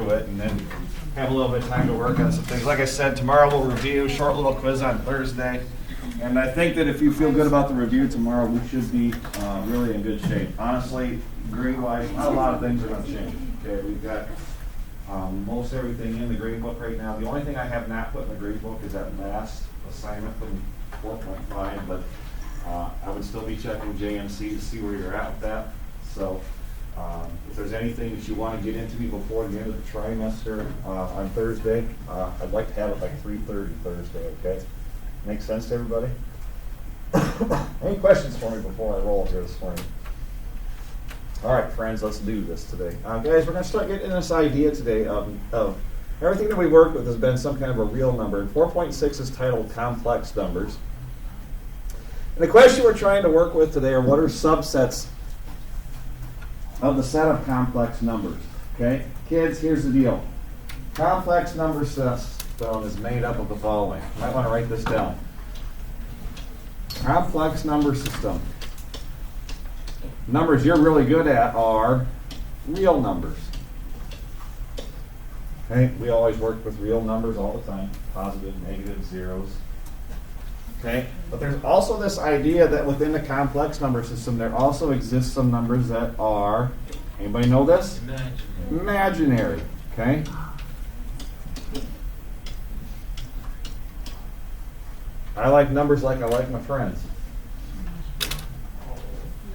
through it and then have a little bit of time to work on some things. Like I said, tomorrow we'll review, short little quiz on Thursday. And I think that if you feel good about the review tomorrow, we should be really in good shape. Honestly, grade-wise, not a lot of things are going to change. Okay, we've got most everything in the grade book right now. The only thing I have not put in the grade book is that last assignment from 4.5, but I would still be checking JMC to see where you're at with that. So if there's anything that you want to get into me before the end of the trimester on Thursday, I'd like to have it like 3:30 Thursday, okay? Make sense to everybody? Any questions for me before I roll here this morning? All right, friends, let's do this today. Guys, we're going to start getting this idea today of everything that we work with has been some kind of a real number. And 4.6 is titled Complex Numbers. And the question we're trying to work with today are what are subsets of the set of complex numbers. Okay? Kids, here's the deal. Complex number system is made up of the following. You might want to write this down. Complex number system. Numbers you're really good at are real numbers. Okay, we always work with real numbers all the time. Positive, negative, zeros. Okay, but there's also this idea that within the complex number system there also exists some numbers that are, anybody know this? Imaginary. Okay? I like numbers like I like my friends.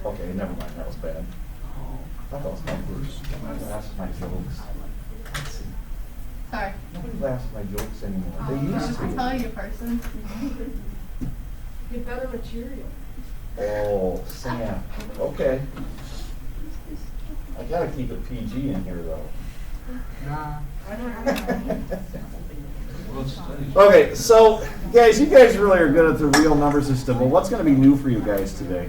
Okay, never mind. That was bad. I thought that was numbers. Nobody laughs at my jokes. Sorry. Nobody laughs at my jokes anymore. They used I'll to. tell you, person. Get better material. Oh, Sam. Okay. I gotta keep it PG in here, though. Okay, so guys, you guys really are good at the real number system. Well, what's going to be new for you guys today?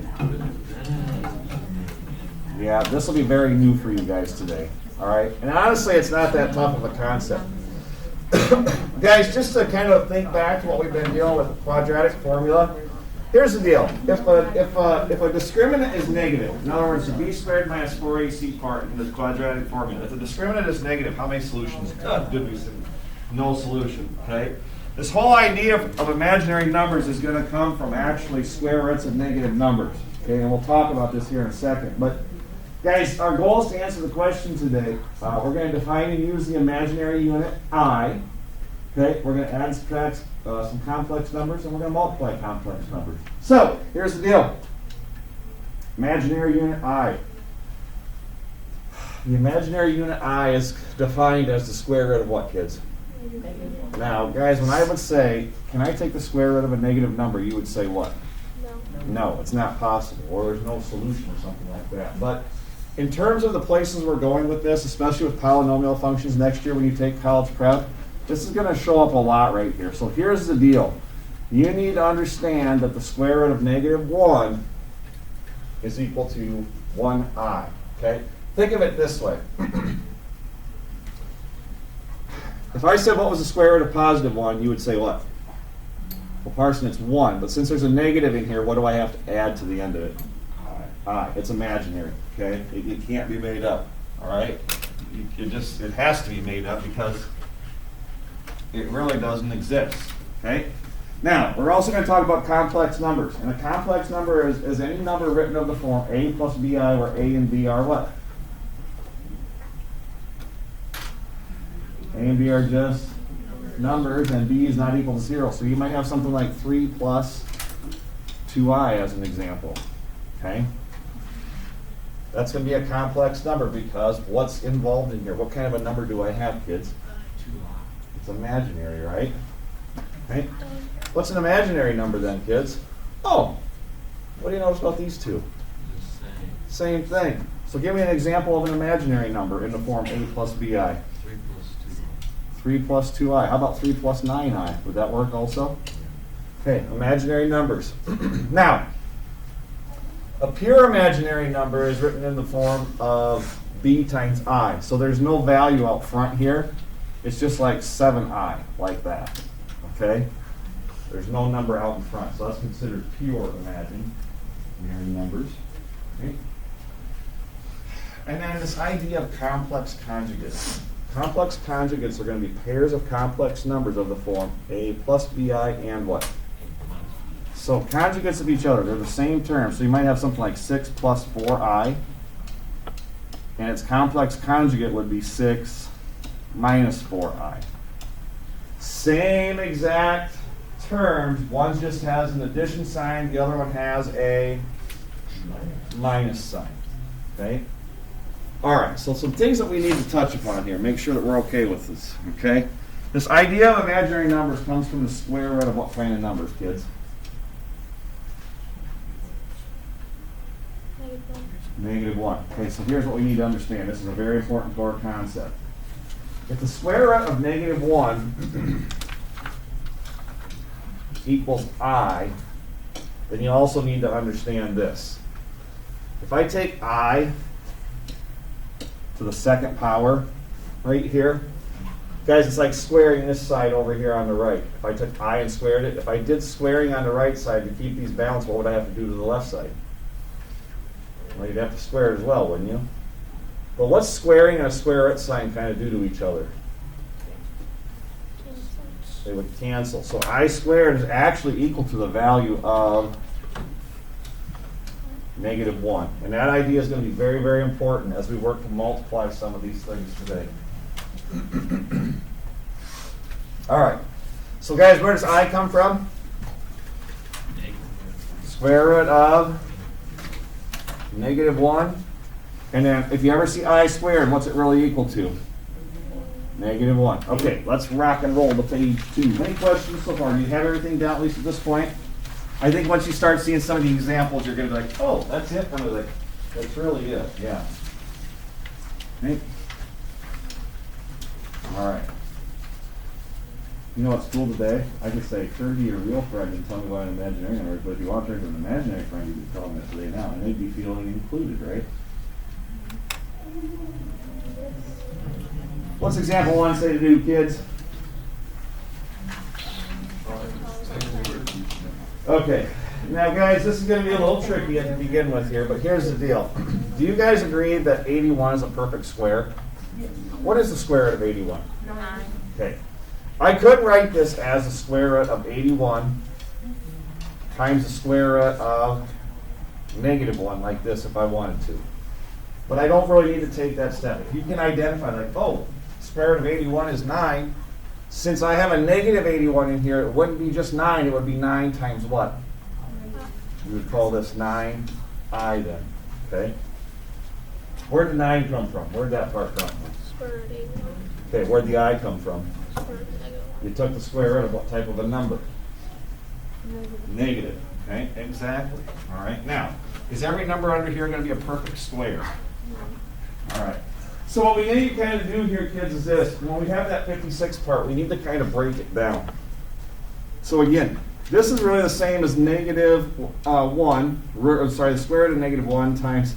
Yeah, this will be very new for you guys today. All right, and honestly, it's not that tough of a concept. Guys, just to kind of think back to what we've been dealing with, the quadratic formula. Here's the deal: if a discriminant is negative, in other words, the b squared minus 4ac part in this quadratic formula, if the discriminant is negative, how many solutions did we see? No solution. Okay. This whole idea of imaginary numbers is going to come from actually square roots of negative numbers. Okay, and we'll talk about this here in a second. But guys, our goal is to answer the question today. We're going to define and use the imaginary unit I. Okay, we're going to add and subtract some complex numbers, and we're going to multiply complex numbers. So, here's the deal. Imaginary unit I. The imaginary unit I is defined as the square root of what, kids? Now, guys, when I would say, can I take the square root of a negative number, you would say what? No, it's not possible, or there's no solution or something like that. But in terms of the places we're going with this, especially with polynomial functions next year when you take college prep, this is going to show up a lot right here. So here's the deal. You need to understand that the square root of negative 1 is equal to 1i. Okay? Think of it this way. If I said what was the square root of positive 1, you would say what? Well, Parson, it's 1. But since there's a negative in here, what do I have to add to the end of it? I. It's imaginary. Okay? It can't be made up. All right? It has to be made up because it really doesn't exist. Okay? Now, we're also going to talk about complex numbers. And a complex number is any number written of the form a plus bi, where a and b are what? A and b are just numbers, and b is not equal to 0. So you might have something like 3 plus 2i as an example. Okay? That's going to be a complex number because what's involved in here? What kind of a number do I have, kids? It's imaginary, right? Okay? What's an imaginary number then, kids? Oh, what do you notice about these two? Same thing. So give me an example of an imaginary number in the form a plus bi. 3 plus 2i. How about 3 plus 9i? Would that work also? Okay, imaginary numbers. Now, a pure imaginary number is written in the form of b times I. So there's no value out front here. It's just like 7i, like that. Okay? There's no number out in front. So that's considered pure imaginary numbers. Okay? And then this idea of complex conjugates. Complex conjugates are going to be pairs of complex numbers of the form a plus bi and what? So conjugates of each other, they're the same term. So you might have something like 6 plus 4i, and its complex conjugate would be 6 minus 4i. Same exact terms, one just has an addition sign, the other one has a minus sign. Okay? All right, so some things that we need to touch upon here. Make sure that we're okay with this. Okay? This idea of imaginary numbers comes from the square root of what kind of numbers, kids? -1. Okay, so here's what we need to understand. This is a very important core concept. If the square root of -1 equals I, then you also need to understand this. If I take I to the second power right here, guys, it's like squaring this side over here on the right. If I took I and squared it, if I did squaring on the right side to keep these balanced, what would I have to do to the left side? Well, you'd have to square it as well, wouldn't you? But what's squaring and a square root sign kind of do to each other? They would cancel. So I squared is actually equal to the value of -1. And that idea is going to be very, very important as we work to multiply some of these things today. All right. So guys, where does I come from? Square root of -1. And then if you ever see I squared, what's it really equal to? -1. Okay, let's rock and roll to page 2. Any questions so far? Do you have everything down at least at this point? I think once you start seeing some of the examples, you're going to be like, oh, that's it. And I'm like, that's really it. Yeah. Okay. All right. You know what's cool today? I could say, turn to your real friend and tell me what an imaginary number is, but if you want to turn to an imaginary friend, you can tell them that today now, and they'd be feeling included, right? What's example 1 say to do, kids? Okay. Now, guys, this is going to be a little tricky to begin with here, but here's the deal. Do you guys agree that 81 is a perfect square? What is the square root of 81? 9. Okay. I could write this as the square root of 81 times the square root of -1 like this if I wanted to. But I don't really need to take that step. If you can identify, like, oh, square root of 81 is 9. Since I have a -81 in here, it wouldn't be just 9. It would be 9 times what? We would call this 9i then. Okay? Where did 9 come from? Where did that part come from? Square root of 81. Okay, where did the I come from? Square root of -1. You took the square root of what type of a number? Negative. Okay, exactly. All right, now, is every number under here going to be a perfect square? All right. So what we need to kind of do here, kids, is this. When we have that 56 part, we need to kind of break it down. So again, this is really the same as -1, the square root of -1 times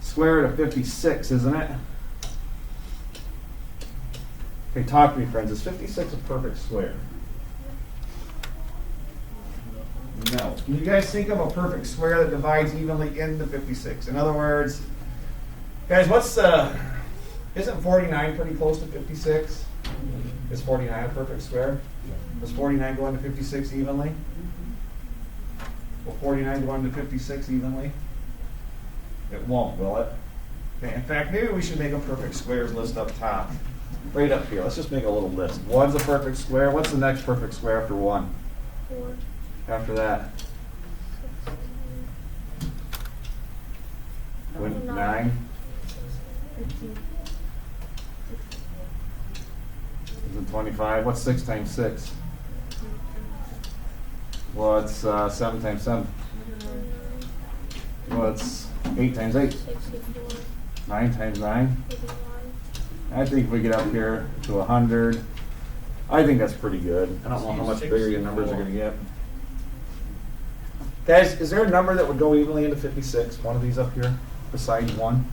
square root of 56, isn't it? Okay, talk to me, friends. Is 56 a perfect square? No. Can you guys think of a perfect square that divides evenly into 56? In other words, guys, isn't 49 pretty close to 56? Is 49 a perfect square? Does 49 go into 56 evenly? Will 49 go into 56 evenly? It won't, will it? Okay, in fact, maybe we should make a perfect squares list up top. Right up here. Let's just make a little list. 1's a perfect square. What's the next perfect square after 1? 4. After that? 9? 15. Is it 25? What's 6 times 6? What's 7 times 7? What's 8 times 8? 64. 9 times 9? 81. I think if we get up here to 100, I think that's pretty good. I don't know how much bigger your numbers are going to get. Guys, is there a number that would go evenly into 56? One of these up here, besides 1?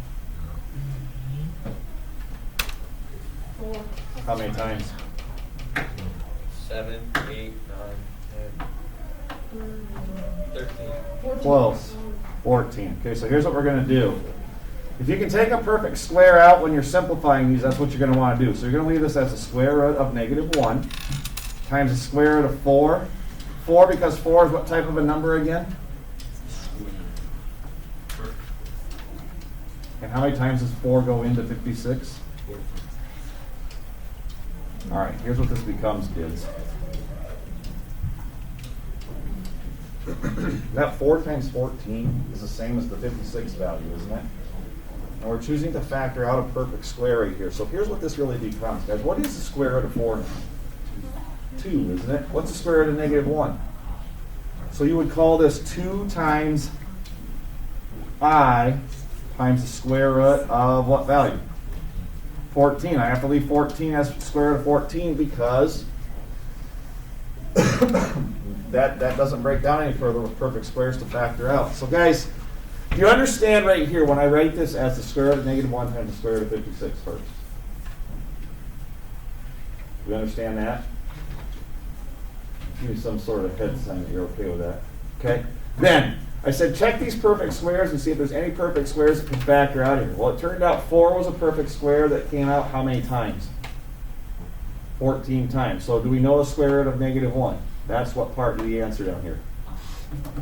4. How many times? 7, 8, 9, 10, 13. 12. 14. Okay, so here's what we're going to do. If you can take a perfect square out when you're simplifying these, that's what you're going to want to do. So you're going to leave this as the square root of -1 times the square root of 4. 4 because 4 is what type of a number again? And how many times does 4 go into 56? All right, here's what this becomes, kids. That 4 times 14 is the same as the 56 value, isn't it? And we're choosing to factor out a perfect square right here. So here's what this really becomes, guys. What is the square root of 4 now? 2, isn't it? What's the square root of -1? So you would call this 2 times I times the square root of what value? 14. I have to leave 14 as the square root of 14 because that doesn't break down any further with perfect squares to factor out. So guys, do you understand right here when I write this as the square root of -1 times the square root of 56 first? Do you understand that? Give me some sort of head sign that you're okay with that. Okay? Then, I said check these perfect squares and see if there's any perfect squares that can factor out here. Well, it turned out 4 was a perfect square that came out how many times? 14 times. So do we know the square root of -1? That's what part of the answer down here.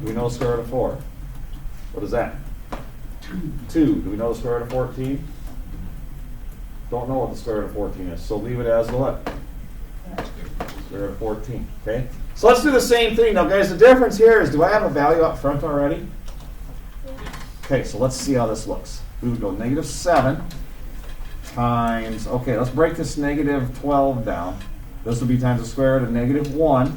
Do we know the square root of 4? What is that? 2. Do we know the square root of 14? Don't know what the square root of 14 is. So leave it as the what? Square root of 14. Okay? So let's do the same thing. Now, guys, the difference here is, do I have a value up front already? Okay, so let's see how this looks. We would go -7 times, okay, let's break this -12 down. This would be times the square root of -1.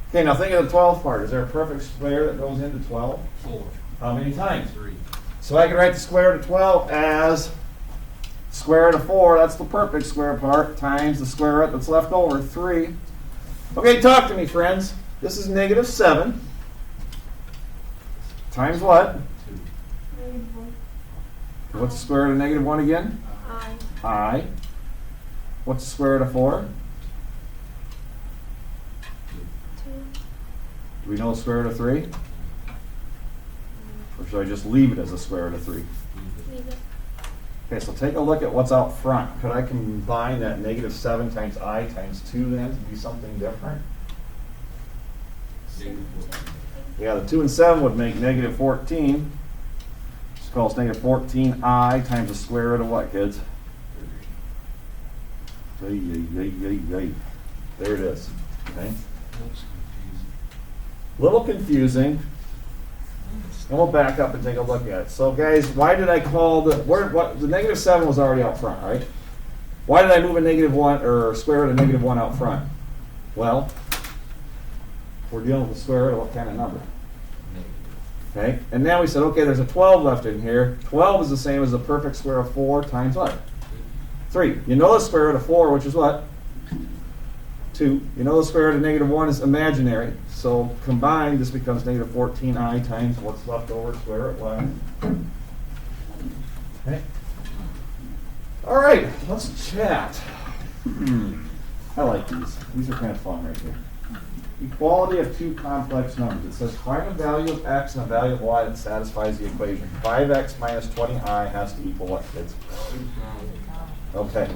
Okay, now think of the 12th part. Is there a perfect square that goes into 12? 4. How many times? 3. So I can write the square root of 12 as square root of 4, that's the perfect square part, times the square root that's left over, 3. Okay, talk to me, friends. This is -7 times what? What's the square root of -1 again? I. What's the square root of 4? 2. Do we know the square root of 3? Or should I just leave it as the square root of 3? Leave it. Okay, so take a look at what's out front. Could I combine that -7 times I times 2 then to be something different? Yeah, the 2 and 7 would make -14. Just call this -14I times the square root of what, kids? There it is. Okay. A little confusing. And we'll back up and take a look at it. So guys, why did I call the -7 was already out front, right? Why did I move a -1 or square root of -1 out front? Well, we're dealing with the square root of what kind of number? Okay, and now we said, okay, there's a 12 left in here. 12 is the same as the perfect square of 4 times what? 3. You know the square root of 4, which is what? 2. You know the square root of -1 is imaginary. So combined, this becomes -14I times what's left over, square root 1. Okay. All right, let's chat. I like these. These are kind of fun right here. Equality of two complex numbers. It says find a value of x and a value of y that satisfies the equation. 5x minus 20i has to equal what, kids? Okay.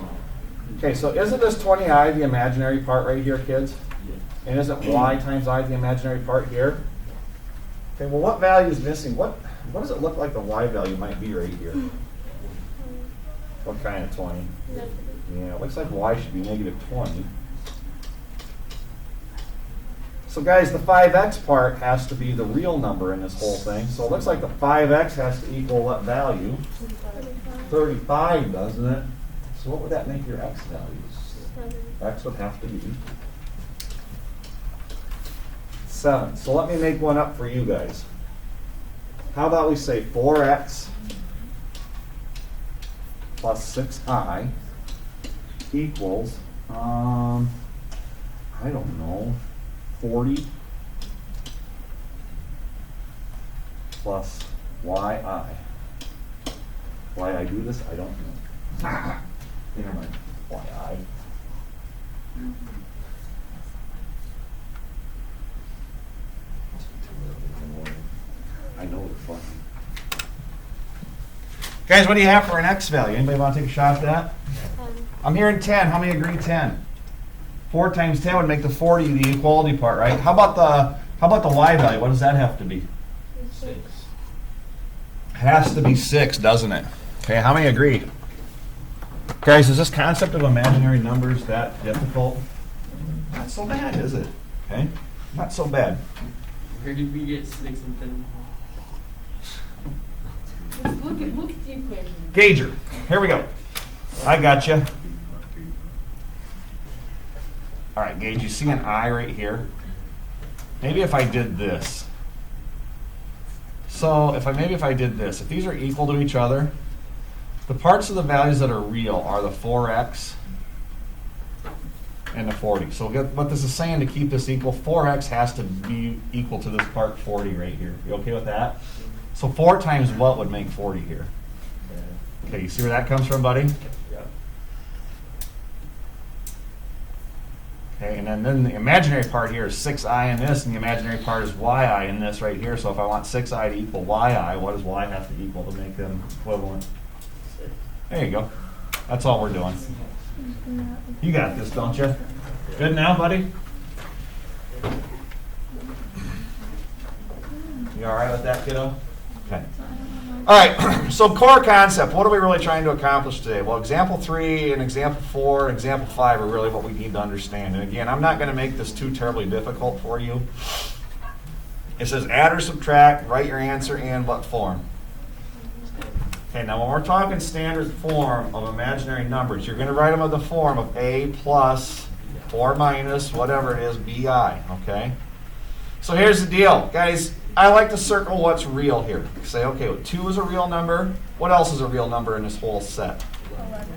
Okay, so isn't this 20i the imaginary part right here, kids? And isn't y times I the imaginary part here? Okay, well, what value is missing? What does it look like the y value might be right here? What kind of 20? Yeah, it looks like y should be -20. So guys, the 5x part has to be the real number in this whole thing. So it looks like the 5x has to equal what value? 35, doesn't it? So what would that make your x value? X would have to be 7. So let me make one up for you guys. How about we say 4x plus 6i equals, I don't know, 40 plus yi. Why I do this, I don't know. Never mind. Yi. I know they're funny. Guys, what do you have for an x value? Anybody want to take a shot at that? Um, I'm hearing 10. How many agree 10? 4 times 10 would make the 40 the equality part, right? How about the y value? What does that have to be? 6. Has to be 6, doesn't it? Okay, how many agree? Guys, is this concept of imaginary numbers that difficult? Not so bad, is it? Okay, not so bad. Where did we get 6 and 10? Look at the equation. Gager, here we go. I got you. All right, Gage, you see an I right here? Maybe if I did this. So maybe if I did this, if these are equal to each other, the parts of the values that are real are the 4x and the 40. So what this is saying to keep this equal, 4x has to be equal to this part 40 right here. You okay with that? So 4 times what would make 40 here? Okay, you see where that comes from, buddy? Yep. Okay, and then the imaginary part here is 6i in this, and the imaginary part is yi in this right here. So if I want 6i to equal yi, what does y have to equal to make them equivalent? There you go. That's all we're doing. You got this, don't you? Good now, buddy? You all right with that, kiddo? Okay. All right, so core concept. What are we really trying to accomplish today? Well, example 3 and example 4 and example 5 are really what we need to understand. And again, I'm not going to make this too terribly difficult for you. It says add or subtract, write your answer in what form? Okay, now when we're talking standard form of imaginary numbers, you're going to write them in the form of a plus or minus, whatever it is, bi, okay? So here's the deal. Guys, I like to circle what's real here. Say, okay, well, 2 is a real number. What else is a real number in this whole set?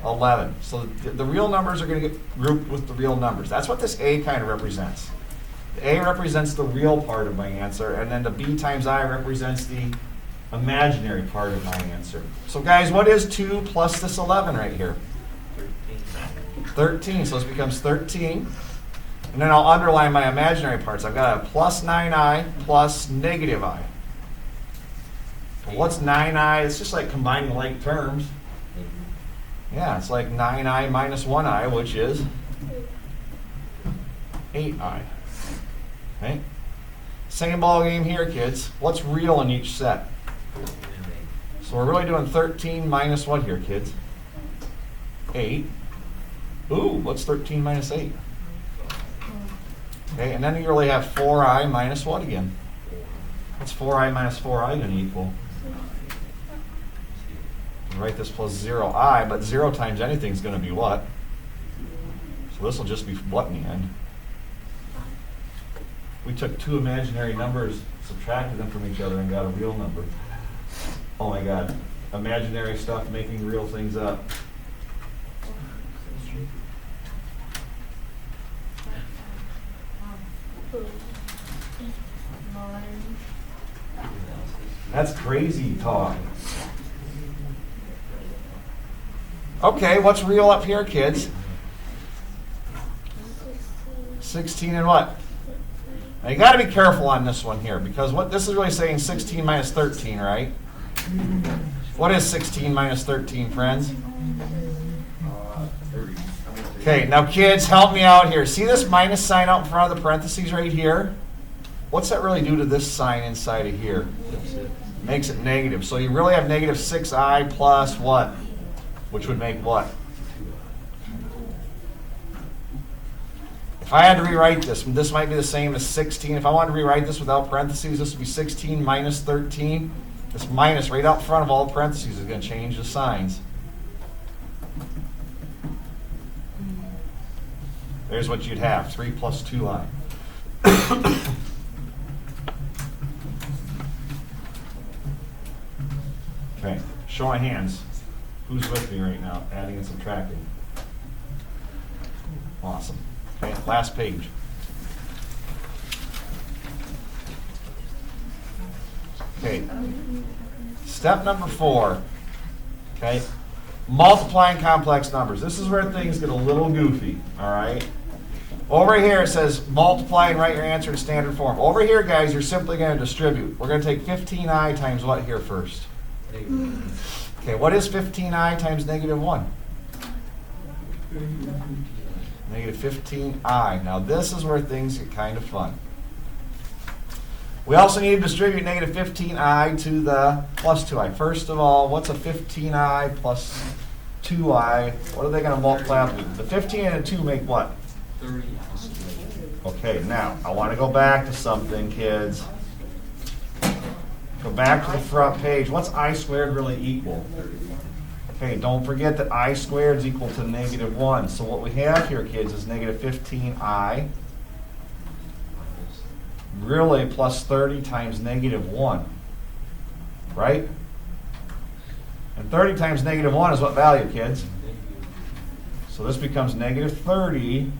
11. So the real numbers are going to get grouped with the real numbers. That's what this A kind of represents. The A represents the real part of my answer, and then the B times I represents the imaginary part of my answer. So guys, what is 2 plus this 11 right here? 13. So this becomes 13. And then I'll underline my imaginary parts. I've got a plus 9i plus negative I. Well, what's 9i? It's just like combining like terms. Yeah, it's like 9i minus 1i, which is 8i. Okay? Same ball game here, kids. What's real in each set? So we're really doing 13 minus what here, kids? 8. Ooh, what's 13 minus 8? Okay, and then you really have 4i minus what again? What's 4i minus 4i going to equal? You write this plus 0i, but 0 times anything is going to be what? So this will just be what in the end? We took 2 imaginary numbers, subtracted them from each other, and got a real number. Oh my God. Imaginary stuff making real things up. That's crazy talk. Okay, what's real up here, kids? 16 and what? Now you got to be careful on this one here, because what this is really saying 16 minus 13, right? What is 16 minus 13, friends? 30. Okay, now kids, help me out here. See this minus sign out in front of the parentheses right here? What's that really do to this sign inside of here? Makes it negative. So you really have negative 6i plus what? Which would make what? If I had to rewrite this might be the same as 16. If I wanted to rewrite this without parentheses, this would be 16 minus 13. This minus right out front of all the parentheses is going to change the signs. There's what you'd have, 3 plus 2i. Okay, show my hands. Who's with me right now, adding and subtracting? Awesome. Okay, last page. Okay, step number 4. Okay, multiplying complex numbers. This is where things get a little goofy, all right? Over here it says multiply and write your answer in standard form. Over here, guys, you're simply going to distribute. We're going to take 15i times what here first? Okay, what is 15I times negative 1? Negative 15I. Now this is where things get kind of fun. We also need to distribute negative 15I to the plus 2I. First of all, what's a 15I plus 2I? What are they going to multiply out to? The 15 and the 2 make what? 30. Okay, now, I want to go back to something, kids. Go back to the front page. What's I squared really equal? Okay, don't forget that I squared is equal to negative 1. So what we have here, kids, is negative 15I. Really plus 30 times negative 1. Right? And 30 times negative 1 is what value, kids? So this becomes negative 30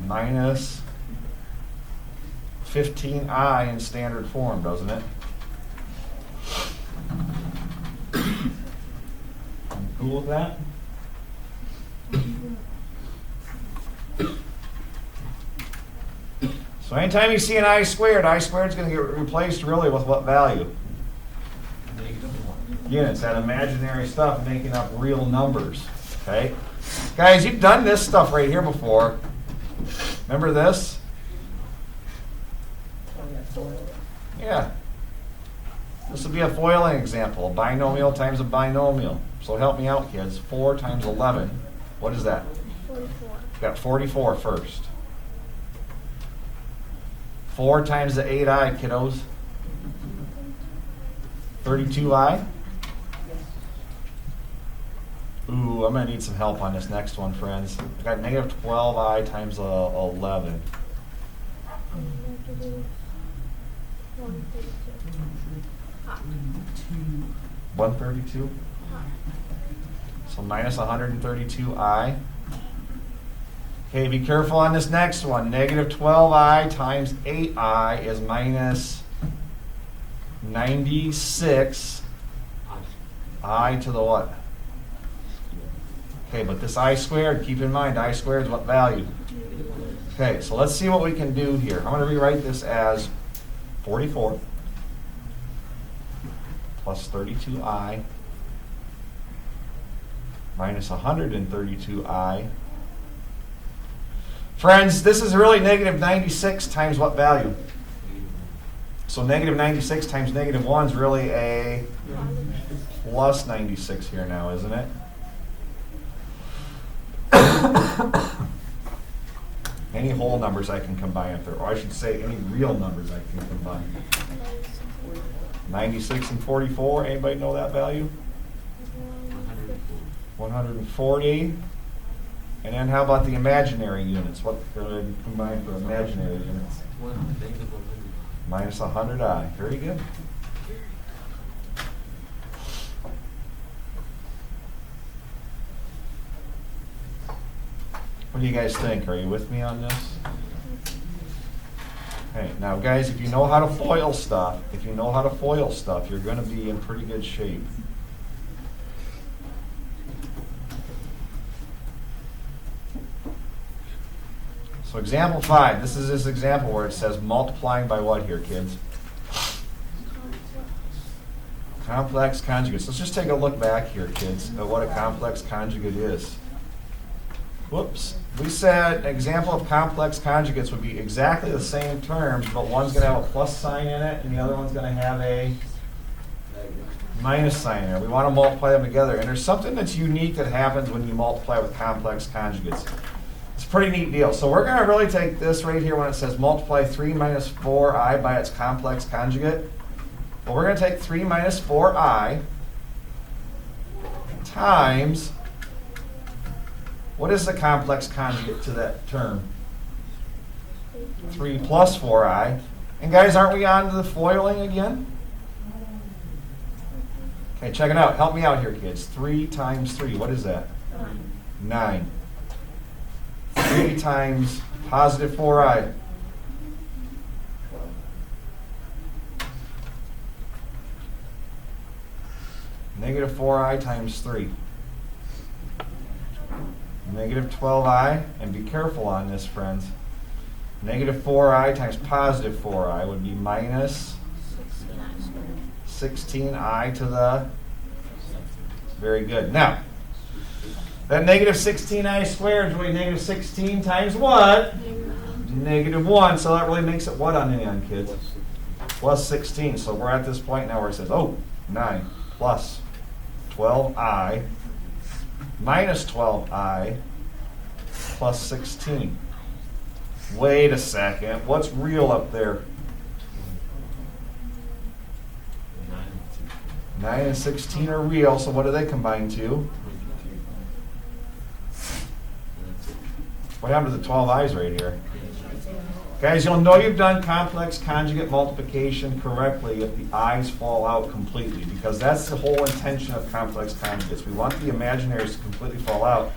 minus 15I in standard form, doesn't it? Cool with that? So anytime you see an I squared is going to get replaced really with what value? Again, it's that imaginary stuff making up real numbers. Okay? Guys, you've done this stuff right here before. Remember this? Yeah. This would be a foiling example. A binomial times a binomial. So help me out, kids. 4 times 11. What is that? 44. Got 44 first. 4 times the 8I, kiddos. 32I. Ooh, I'm going to need some help on this next one, friends. I got negative 12I times 11. Negative 132. Hot. 132? Hot. So minus 132I. Okay, be careful on this next one. Negative 12I times 8I is minus 96I to the what? Okay, but this I squared, keep in mind, I squared is what value? Okay, so let's see what we can do here. I'm going to rewrite this as 44 plus 32I minus 132I. Friends, this is really negative 96 times what value? So negative 96 times negative 1 is really a plus 96 here now, isn't it? Any whole numbers I can combine up there, or I should say any real numbers I can combine. 96 and 44, anybody know that value? 140. And then how about the imaginary units? What could I combine for imaginary units? Minus 100I. Very good. What do you guys think? Are you with me on this? Okay, now guys, if you know how to foil stuff, you're going to be in pretty good shape. So example 5, this is this example where it says multiplying by what here, kids? Complex conjugates. Let's just take a look back here, kids, at what a complex conjugate is. Whoops. We said an example of complex conjugates would be exactly the same terms, but one's going to have a plus sign in it, and the other one's going to have a minus sign in it. We want to multiply them together. And there's something that's unique that happens when you multiply with complex conjugates. It's a pretty neat deal. So we're going to really take this right here when it says multiply 3 minus 4I by its complex conjugate. Well, we're going to take 3 minus 4I times, what is the complex conjugate to that term? 3 plus 4I. And guys, aren't we on to the foiling again? Okay, check it out. Help me out here, kids. 3 times 3, what is that? 9. 3 times positive 4I. Negative 4I times 3. Negative 12I, and be careful on this, friends. Negative 4I times positive 4I would be minus 16I to the Very good. Now, that negative 16i squared is really negative 16 times what? Negative 1. So that really makes it what on the end, kids? Plus 16. So we're at this point now where it says, oh, 9 plus 12i minus 12i plus 16. Wait a second. What's real up there? 9 and 16 are real, so what do they combine to? What happened to the 12 i's right here? Guys, you'll know you've done complex conjugate multiplication correctly if the i's fall out completely, because that's the whole intention of complex conjugates. We want the imaginaries to completely fall out.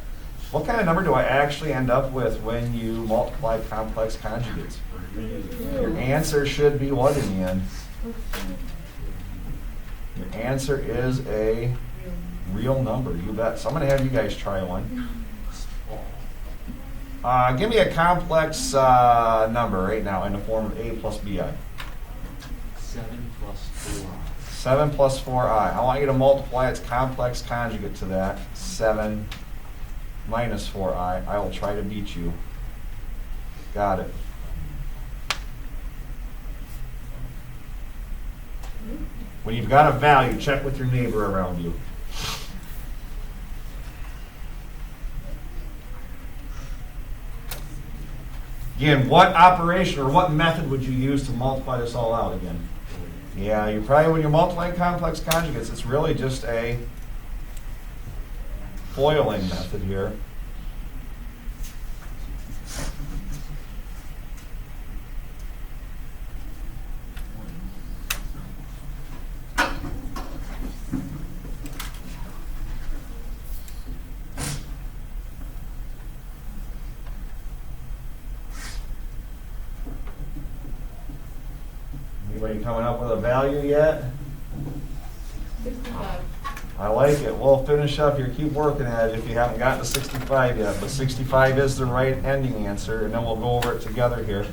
What kind of number do I actually end up with when you multiply complex conjugates? Your answer should be what in the end? Your answer is a real number, you bet. So I'm going to have you guys try one. Give me a complex number right now in the form of a plus bi. 7 plus 4. 7 plus 4i. I want you to multiply its complex conjugate to that. 7 minus 4i. I will try to beat you. Got it. When you've got a value, check with your neighbor around you. Again, what operation or what method would you use to multiply this all out again? Yeah, you probably, when you're multiplying complex conjugates, it's really just a foiling method here. Anybody coming up with a value yet? 65. I like it. We'll finish up here. Keep working at it if you haven't gotten to 65 yet. But 65 is the right ending answer, and then we'll go over it together here.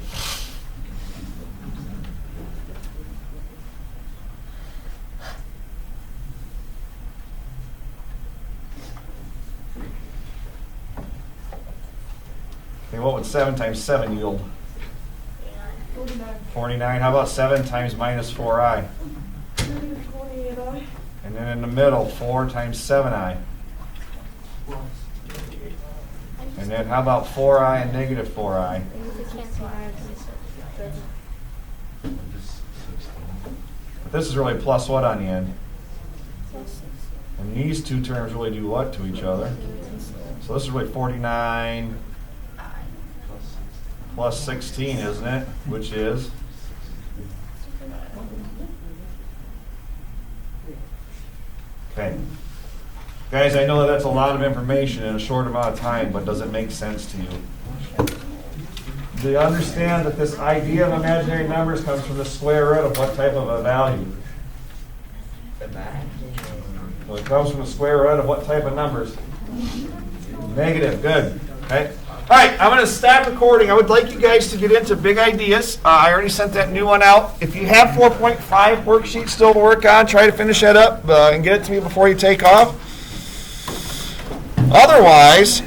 Okay, what would 7 times 7 yield? 49. 49. How about 7 times minus 4i? Negative 28i. And then in the middle, 4 times 7i. And then how about 4i and negative 4i? But this is really plus what on the end? And these two terms really do what to each other? So this is really 49 plus 16, isn't it? Which is? Okay. Guys, I know that that's a lot of information in a short amount of time, but does it make sense to you? Do you understand that this idea of imaginary numbers comes from the square root of what type of a value? Well, it comes from the square root of what type of numbers? Negative. Good. Okay. All right, I'm going to stop recording. I would like you guys to get into big ideas. I already sent that new one out. If you have 4.5 worksheet still to work on, try to finish that up and get it to me before you take off. Otherwise,